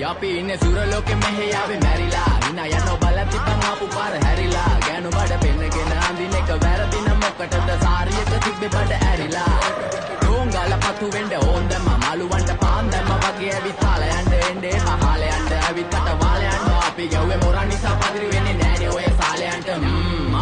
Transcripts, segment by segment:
අපි ඉන්නේ සුරලෝකෙ මෙහෙ ආවේ මැරිලා හිනා යනෝ බලන් තිබන් ආපු පාර හැරිලා ගෑනු බඩ පෙන්නගෙන අඳින එක වැරදින මොකටද සාරියක තිබ්බේ බඩ ඇරිලා ඩෝංගල පතු වෙන්න ඕන් දැම්ම මාළුවන්ට පාන් දැම්ම වගේ ඇවිත් තාල යන්න එන්නේ පහල යන්න ඇවිත් කට වාල යන්න අපි ගැව්වේ මොරන් නිසා පදිරි වෙන්නේ නෑනේ ඔය සාලයන්ට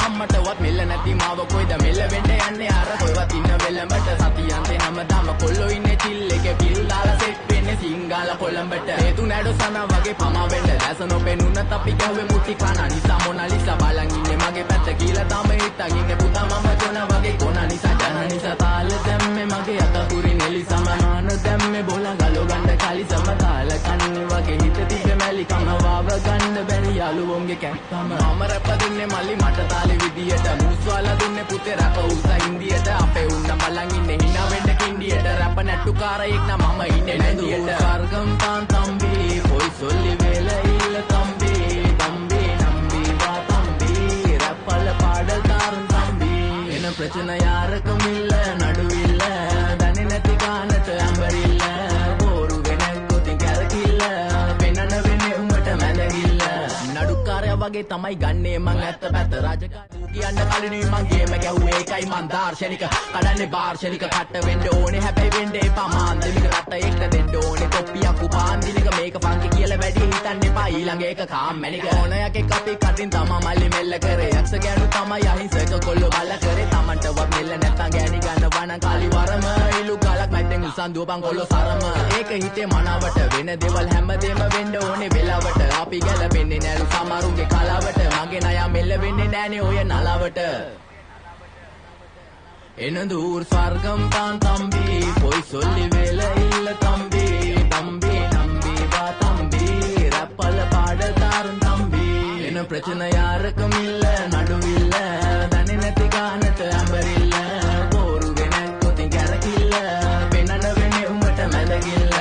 අම්මටවත් මෙල්ල නැති මාව කොයිද මෙල්ල වෙන්න යන්නේ අර කොයිවත් ඉන්න වෙලමට සතියන්තේ හැමදාම කොල්ලෝ ඉන්නේ චිල් එකේ පිල් දාලා සෙට් වෙන්නේ සිංගාල කොළඹට හේතු නැඩෝ සන වගේ පමා වෙන්න දැස නොපෙනුනත් අපි ගැව්වේ මුටි කන නිසා මොනාලිසා බලන් ඉන්නේ මගේ පැත්ත කියලා තම හිටන් ඉන්නේ පුතා මම ජොන වගේ කොන නිසා ජන නිසා තාල දැම්මේ මගේ අතපුරි නෙලි සමමාන දැම්මේ බොල ගලෝ ගන්න කලි සමතාල කන්නේ වගේ හිත තිබ්බේ මැලි කම වාව ගන්න බැරි යාළුවෝන්ගේ කැක්කම මම රැප දුන්නේ මල්ලි මට තාලේ විදියට මූස්වාලා දුන්නේ පුතේ රැප උසා ඉන්දියට අපේ උන්න බලන් ඉන්නේ hina වෙන්න කින්ඩියට රැප නැට්ටුකාරයෙක් නම් මම ඉන්නේ නැදියට ස්වර්ගම් තාන් තම්බි කොයි සොල්ලි වෙල ඉල්ල තම්බි තම්බි නම්බි වා තම්බි රැප්පල පාඩල් තාරුන් තම්බි එන ප්‍රචන යාරකම ඉල්ල නඩුවිල්ල දන්නේ නැති ගානට අඹරිල්ල බෝරු වෙන ගොතින් කැරකිල්ල පෙන්නන වෙන්නේ උඹට මැදගිල්ල නඩුකාරයා වගේ තමයි ගන්නේ මං ඇත්ත පැත්ත රාජකාරී කියන්න කලින් මං ගේම ගැහුවේ ඒකයි මං දාර්ශනික කඩන්නේ වාර්ෂනික කට වෙන්න ඕනේ හැබැයි වෙන්න එපා මාන්දිනික රට එක්ක දෙන්න ඕනේ කොප්පියක් උපාන්දිනික මේක ෆන්කි කියලා වැඩි හිතන්න එපා ඊළඟ එක කාම්මැනික ඕනයක් එක්ක අපි කටින් තමා මල්ලි මෙල්ල කරේ යක්ෂ ගෑනු තමයි අහිංසක කොල්ල බල කරේ තමන්ටවත් මෙල්ල නැත්තම් ගෑණි ගන්නවා නම් කාලි වරම ඉලු ගලක් මැද්දෙන් උසන් දුවපන් කොල්ල සරම ඒක හිතේ මනවට වෙන දේවල් හැමදේම වෙන්න ඕනේ වෙලාවට අපි ගැලපෙන්නේ නෑලු සමරුගේ කලාවට මගේ ණය මෙල්ල වෙන්නේ නෑනේ ඔය නලවට එන දූර් ස්වර්ගම් තාන් තම්බි කොයි සොල්ලි වෙල ඉල්ල තම්බි තම්බි නම්බි වා තම්බි රැප්පල පාඩ තාරුන් තම්බි එන ප්‍රචන යාරකම ඉල්ල නඩුවිල්ල දන්නේ නැති ගානට අඹරිල්ල බෝරු වෙන කොතින් කැරකිල්ල පෙන්නන වෙන්නේ උඹට මැදගිල්ල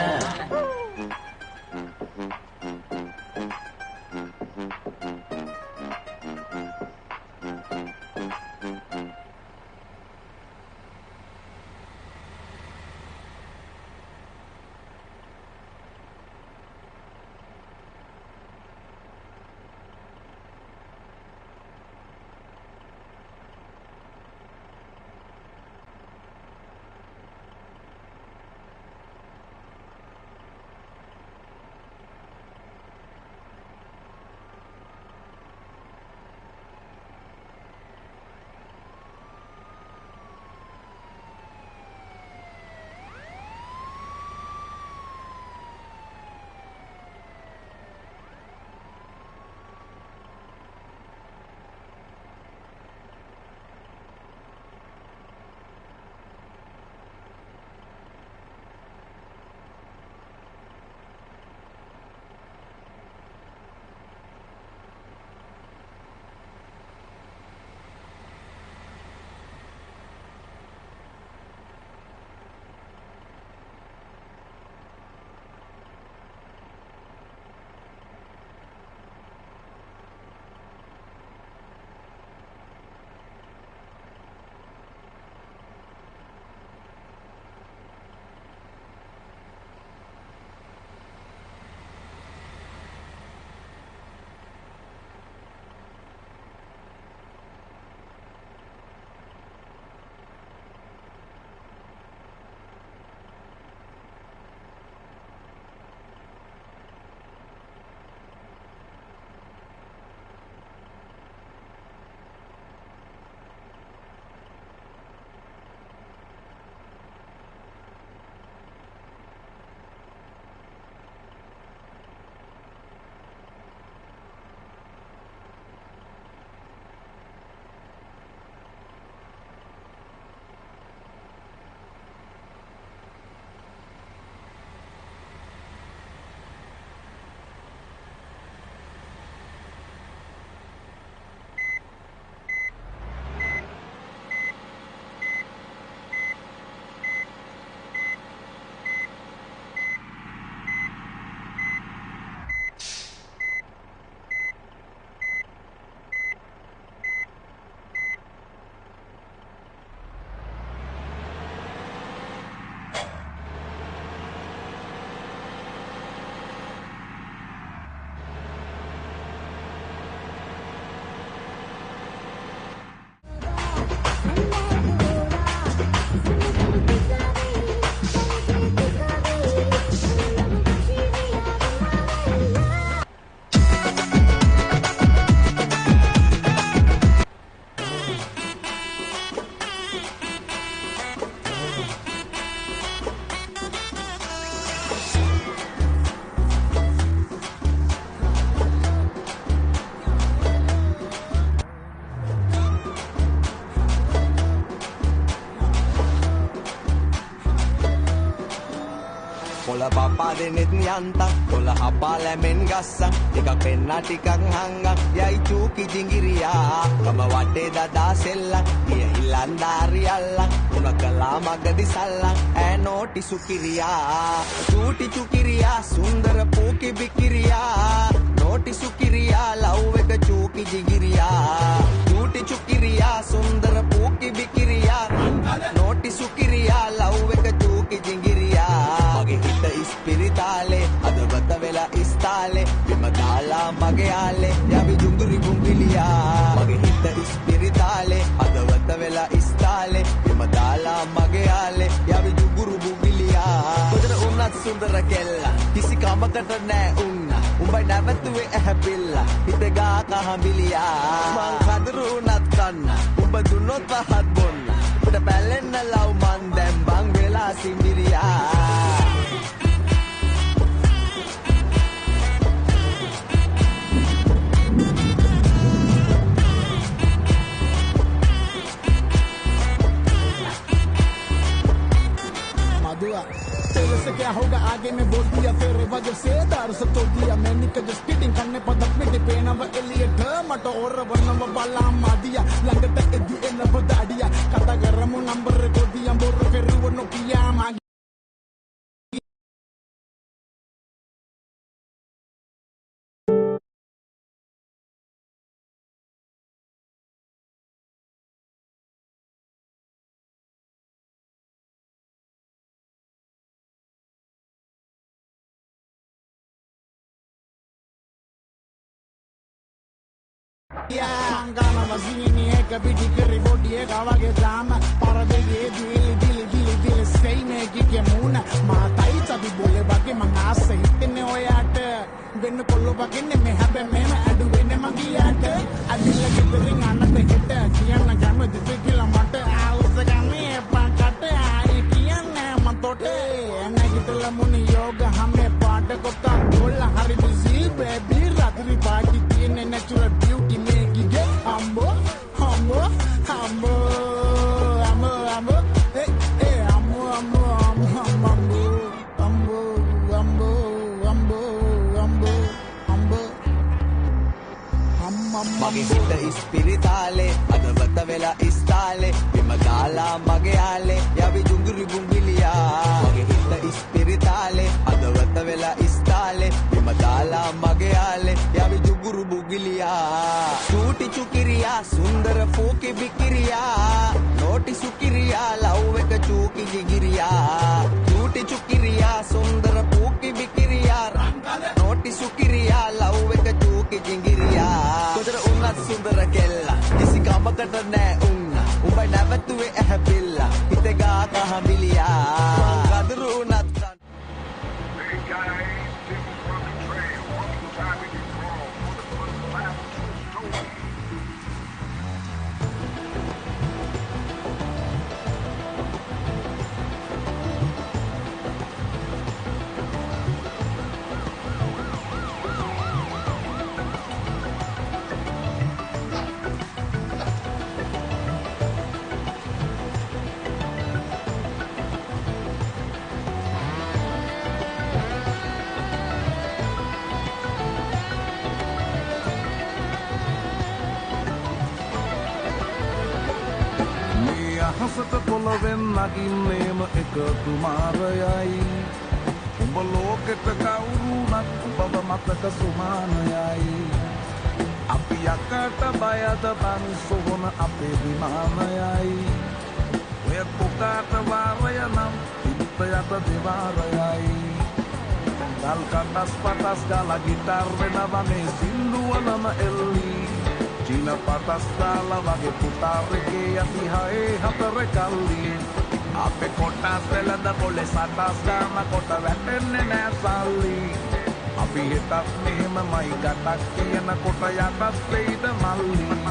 පපා දෙනෙත් යන්තම් කොළ හපා ලැමෙන් ගස්සම් ටිකක් පෙන්නා ටිකක් හංගම් යයි චූකි ජිංගිරියා කම වටේ දදා සෙල්ලම් ගිය ඉල්ලන්දාරි අල්ලම් උන කලා මගදි සල්ලම් ඈ නෝටි සුකිරියා චූටි චුකිරියා සුන්දර පූකි බිකිරියා නෝටි සුකිරියා ලව් එක චූකි ජිංගිරියා චූටි චුකිරියා සුන්දර පූකි බිකිරියා නෝටි සුකිරියා ලව් එක චූකි ජිංගිරියා මගේ හිත ඉස්පිරිතාලේ අදවත වෙලා ඉස්තාලේ බිම දාලා මගේ යාලේ යවි ජුංගුරි බුංගිලියා මගේ හිත ඉස්පිරිතාලේ අදවත වෙලා ඉස්තාලේ බිම දාලා මගේ යාලේ යවි ජුංගුරු බුංගිලියා කොතන උන්නත් සුන්දර කෙල්ලා කිසි කමකට නෑ උන්න උඹයි නැවතුවේ ඇහැපිල්ලා හිත ගා කහඹිලියා මං කඳුරු උනත් කන්න උඹ දුන්නොත් පහත් බොන්න උඩ පැලෙන්න ලව් මන් දැන් බං වෙලා සිඹිරියා तेरे से क्या होगा आगे में बोल दिया तेरे वजह से दार से तो दिया मैंने का जस्ट किडिंग करने पदक में डिपेना व एलियट मट और वरना व बाला मादिया लंगट एदी एन बदाडिया कता गरम नंबर को दिया बोर फिर वो नो किया मागी Angana mazini e kabidi kiri bodi e kawage drama paradegi e dili stay me gige moon ma tai chabi bole bage mangase hitne oyata bennu kollo bagenne me habe me adu wenne magiyata adilla gidring anate hetta kiyanna gamme dipikila mata ausa gamme pakata ai kiyanna matote ena gidala mun yoga hame paata kotta bolla hari busy baby radri party tine natural beauty me gige ambo ambo ambo ambo ambo eh ambo ambo ambo ambo ambo ambo ambo ambo මගේ හිත ඉස්පිරිතාලේ අදවත වෙලා ඉස්තාලේ බිම දාලා මගේ යාලේ යවි ජුංගුරි බුංගිලියා මගේ හිත ඉස්පිරිතාලේ අදවත වෙලා ඉස්තාලේ බිම දාලා මගේ යාලේ යවි ජුංගුරු බුංගිලියා චූටි චුකිරියා සුන්දර පූකි බිකිරියා නෝටි සුකිරියා ලව් එක චූකි ජිගිරියා චූටි චුකිරියා සුන්දර පූකි බිකිරියා නෝටි සුකිරියා ලව් එක චූකි ජිගිරියා කොතර උන්නත් සුන්දර කෙල්ලා කිසි කමකට නෑ උන්න උඹයි නැවතුවේ ඇහැපිල්ලා හිත ගා කහඹිලියා මං කඳුරු උනත් කන්න Hey guys, this is Rocket Trail. One more time we can crawl for the first laugh story. අහසට පොළවෙන් නගින්නේම එකතු මාරයයි උඹ ලෝකෙට කවුරුනත් උඹව මතක සුමානයයි අපි යකට බයද බන් සොහොන අපේ විමානයයි ඔය කොකාට වාරය නම් හිත යට දෙවාරයයි ගල් කටස් පටස් ගාලා ගිටාර් වෙනවනේ සින්දුවලම එල්ලි චීන පටස් දාලා වගේ පුතාරගේ යති හයේ හතර කල්ලි අපේ කොටස් වෙලඳ පොලේ සටස් ගාන කොට වැටෙන්නේ නෑ සල්ලි අපි හිතත් මෙහෙමමයි ගටක් කියන කොට යටත් වෙයිද මල්ලි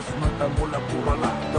orgasmට මුල පුරලා